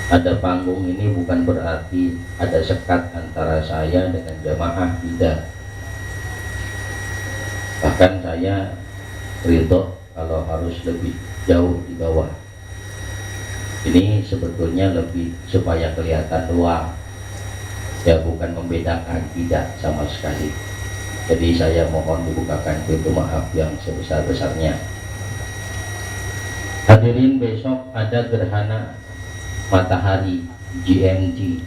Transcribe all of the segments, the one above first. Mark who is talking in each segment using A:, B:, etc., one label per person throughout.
A: Ada panggung ini bukan berarti ada sekat antara saya dengan jamaah, tidak. Bahkan saya ridho kalau harus lebih jauh di bawah. Ini sebetulnya lebih supaya kelihatan luar, ya, bukan membedakan, tidak sama sekali. Jadi saya mohon dibukakan pintu maaf yang sebesar-besarnya. Hadirin, besok ada gerhana matahari GMT,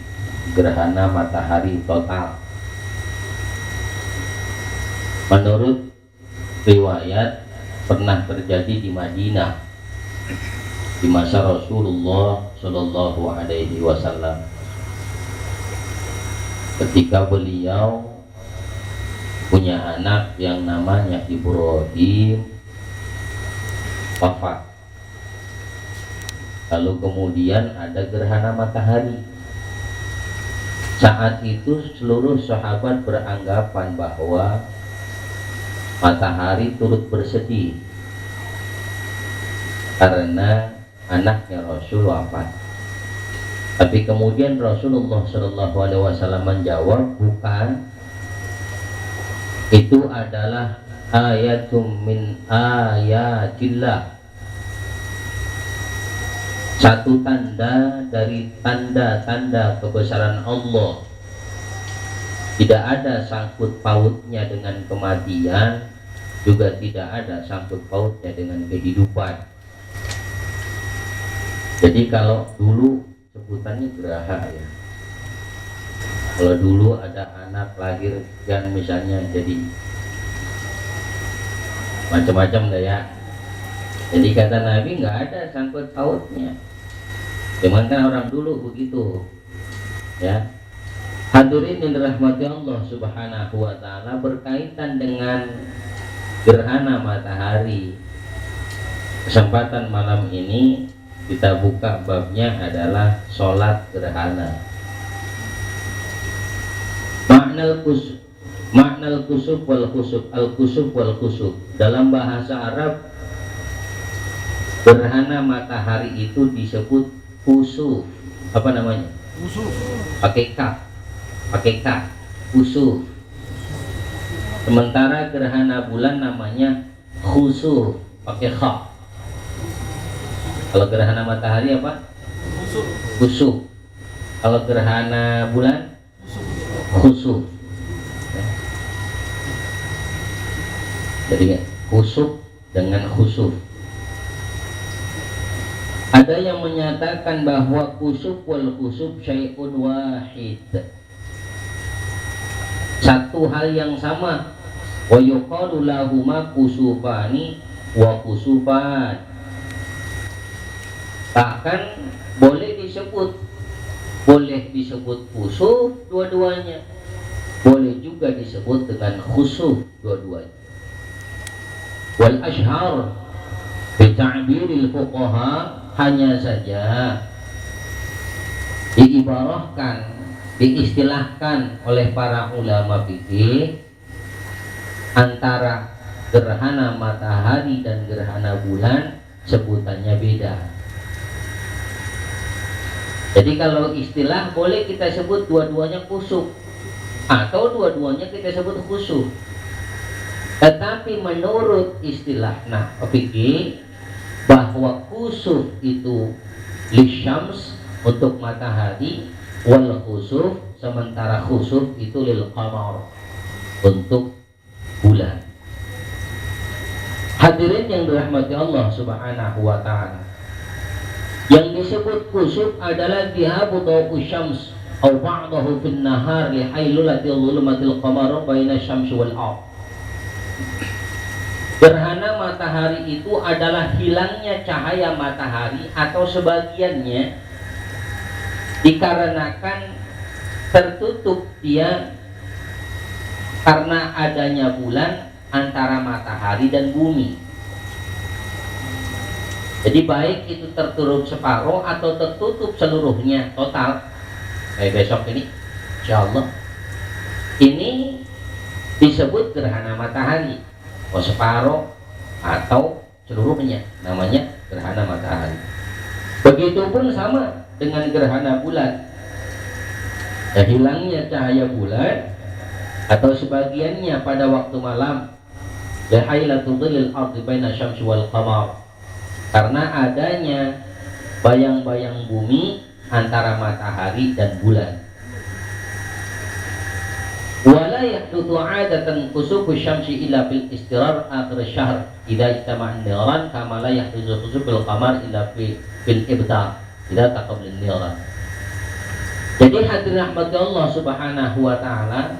A: gerhana matahari total. Menurut riwayat pernah terjadi di Madinah di masa Rasulullah Shallallahu Alaihi Wasallam, ketika beliau punya anak yang namanya Ibrahim wafat. Lalu kemudian ada gerhana matahari. Saat itu seluruh sahabat beranggapan bahwa matahari turut bersedih karena anaknya Rasul wafat. Tapi kemudian Rasulullah Shallallahu Alaihi Wasallam menjawab, bukan, itu adalah ayatum min ayatillah, satu tanda dari tanda-tanda kebesaran Allah. Tidak ada sangkut pautnya dengan kematian, juga tidak ada sangkut pautnya dengan kehidupan. Jadi kalau dulu sebutannya geraha, ya, kalau dulu ada anak lahir yang misalnya jadi macam-macam lah, ya. Jadi kata Nabi nggak ada sangkut pautnya. Cuman kan orang dulu begitu, ya. Hadirin yang dirahmati Allah Subhanahu wa taala, berkaitan dengan gerhana matahari, kesempatan malam ini kita buka babnya adalah sholat gerhana. Maknal kusuf wal khusuf, al kusuf wal khusuf. Dalam bahasa Arab, gerhana matahari itu disebut kusuf. Apa namanya? Kusuf. Pakai kaf, kusuf. Sementara gerhana bulan namanya khusuf, pakai kha. Kalau gerhana matahari apa? Khusuf. Kalau gerhana bulan khusuf. Jadi khusuf dengan khusuf. Ada yang menyatakan bahwa kusuf wal khusuf syai'un wahid, satu hal yang sama. Wa yuqalu lahuma kusufani wa kusufan. Bahkan boleh disebut kusuf dua-duanya, boleh juga disebut dengan khusuf dua-duanya. Wal ashhar bi ta'biril fuqaha, hanya saja diibarahkan, diistilahkan oleh para ulama fikih antara gerhana matahari dan gerhana bulan sebutannya beda. Jadi kalau istilah boleh kita sebut dua-duanya kusuf atau dua-duanya kita sebut khusuf. Tetapi menurut istilah fikih bahwa kusuf itu lisyams, untuk matahari, wal khusuf, sementara khusuf itu lil qamar, untuk bulan. Hadirin yang dirahmati Allah Subhanahu wa taala, yang disebut kusuf adalah dhihabu daw'u syams aw ba'dahu fin nahar li hailulati dhulumatil qamar baina syamsi wal ardh. Gerhana matahari itu adalah hilangnya cahaya matahari atau sebagiannya dikarenakan tertutup dia karena adanya bulan antara matahari dan bumi. Jadi baik itu tertutup separuh atau tertutup seluruhnya total. Kayak besok ini, insyaallah, ini disebut gerhana matahari. Separuh atau seluruhnya namanya gerhana matahari. Begitupun sama dengan gerhana bulan. Ya, hilangnya cahaya bulan atau sebagiannya pada waktu malam. Lihailatu dhillil ardi baina syamsi wal qamar. Karena adanya bayang-bayang bumi antara matahari dan bulan. Wala yahduthu 'adatan kusufu syamsi illa fil istirar akhir syahr idza ijtama'a an-niran kama la yahduthu kusuful qamar illa fil ibtar idza taqabala an-niran. Jadi hadirin rahmati Allah Subhanahu wa taala,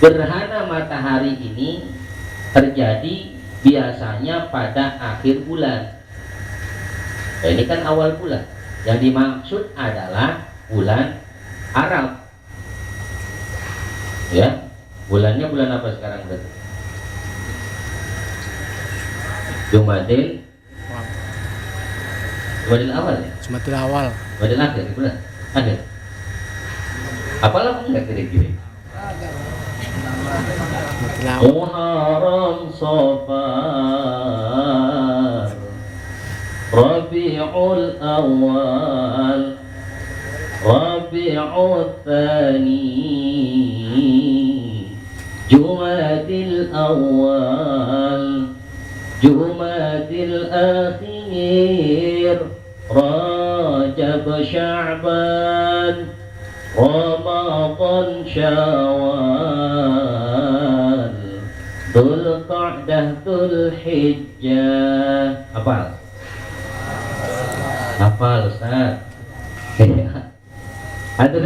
A: gerhana matahari ini terjadi biasanya pada akhir bulan. Nah, ini kan awal bulan. Yang dimaksud adalah bulan Arab. Ya, bulannya bulan apa sekarang berarti? Jumadil awal ya?
B: Jumadil awal.
A: Jumadil akhir, bulan akhir. Apalah enggak kira-kira? Muharram, Safar, Rabiul Awal, Rabiul Tsani, Jumadil Awal, Jumadil Akhir, Rajab, Sya'ban, Ramadan, Syawal, Dzulqa'dah, Dzulhijjah. Hafal? Hafal Ustaz. Ada